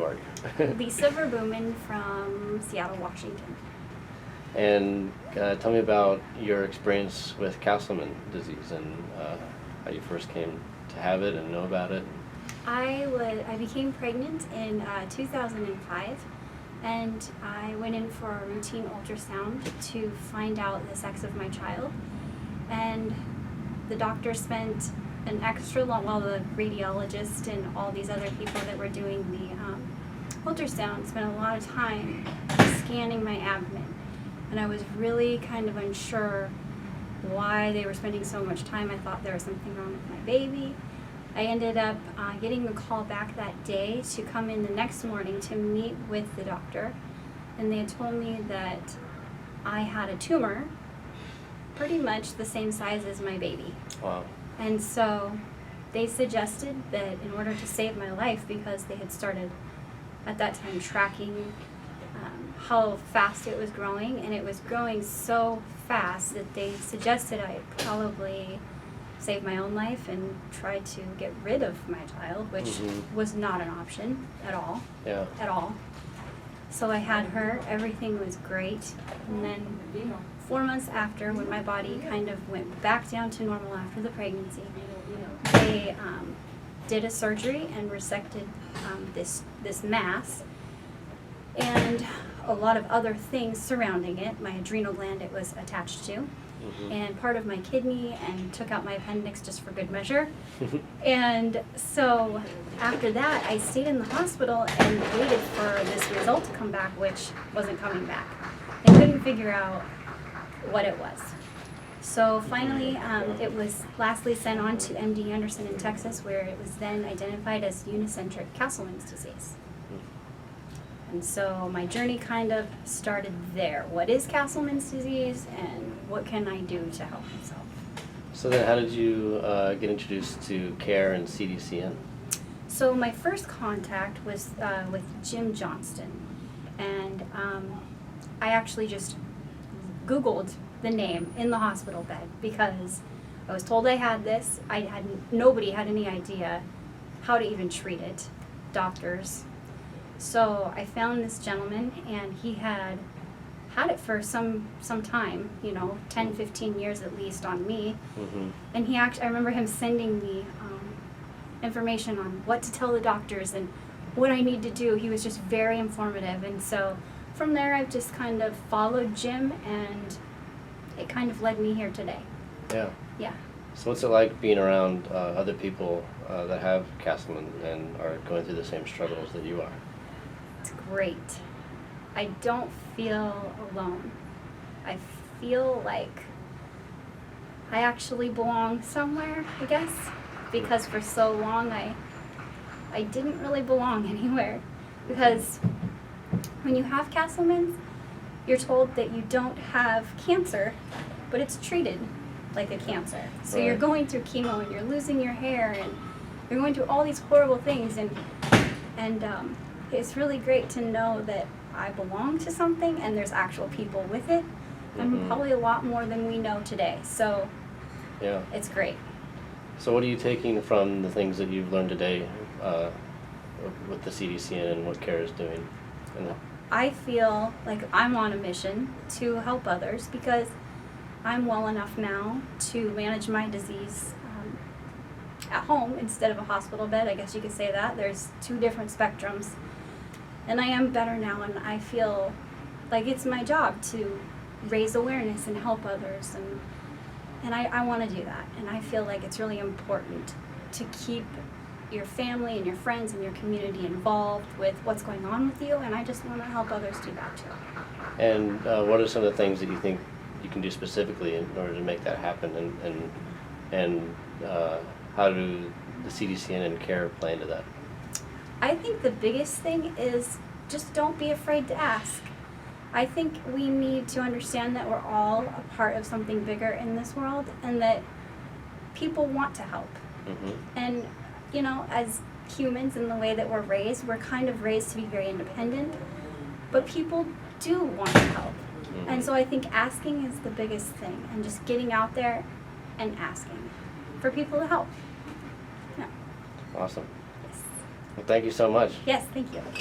org. Lisa Verboomen from Seattle, Washington. And tell me about your experience with Castleman disease and how you first came to have it and know about it. I became pregnant in 2005, and I went in for a routine ultrasound to find out the sex of my child. And the doctor spent an extra long, well, the radiologist and all these other people that were doing the ultrasound spent a lot of time scanning my abdomen. And I was really kind of unsure why they were spending so much time. I thought there was something wrong with my baby. I ended up getting a call back that day to come in the next morning to meet with the doctor. And they had told me that I had a tumor pretty much the same size as my baby. Wow. And so they suggested that in order to save my life, because they had started at that time tracking how fast it was growing, and it was growing so fast that they suggested I probably save my own life and try to get rid of my child, which was not an option at all. Yeah. At all. So I had her, everything was great, and then 4 months after, when my body kind of went back down to normal after the pregnancy, they did a surgery and resected this mass and a lot of other things surrounding it. My adrenal gland it was attached to, and part of my kidney, and took out my appendix just for good measure. And so after that, I stayed in the hospital and waited for this result to come back, which wasn't coming back. I couldn't figure out what it was. So finally, it was lastly sent on to MD Anderson in Texas, where it was then identified as unicentric Castleman's disease. And so my journey kind of started there. What is Castleman's disease, and what can I do to help myself? So then how did you get introduced to CARE and CDCN? So my first contact was with Jim Johnston, and I actually just Googled the name in the hospital bed because I was told I had this. Nobody had any idea how to even treat it, doctors. So I found this gentleman, and he had it for some time, 10, 15 years at least on me. And I remember him sending me information on what to tell the doctors and what I need to do. He was just very informative, and so from there I've just kind of followed Jim, and it kind of led me here today. Yeah. Yeah. So what's it like being around other people that have Castleman and are going through the same struggles that you are? It's great. I don't feel alone. I feel like I actually belong somewhere, I guess, because for so long I didn't really belong anywhere. Because when you have Castleman's, you're told that you don't have cancer, but it's treated like a cancer. So you're going through chemo, and you're losing your hair, and you're going through all these horrible things, and it's really great to know that I belong to something, and there's actual people with it, and probably a lot more than we know today. So yeah, it's great. So what are you taking from the things that you've learned today with the CDCN and what CARE is doing? I feel like I'm on a mission to help others because I'm well enough now to manage my disease at home instead of a hospital bed. I guess you could say that. There's two different spectrums. And I am better now, and I feel like it's my job to raise awareness and help others, and I want to do that. And I feel like it's really important to keep your family and your friends and your community involved with what's going on with you, and I just want to help others do that too. And what are some of the things that you think you can do specifically in order to make that happen, and how do the CDCN and CARE play into that? I think the biggest thing is just don't be afraid to ask. I think we need to understand that we're all a part of something bigger in this world, and that people want to help. And as humans, in the way that we're kind of raised to be very independent, but people do want to help. And so I think asking is the biggest thing, and just getting out there and asking for people to help. Yeah. Awesome. Well, thank you so much. Yes, thank you.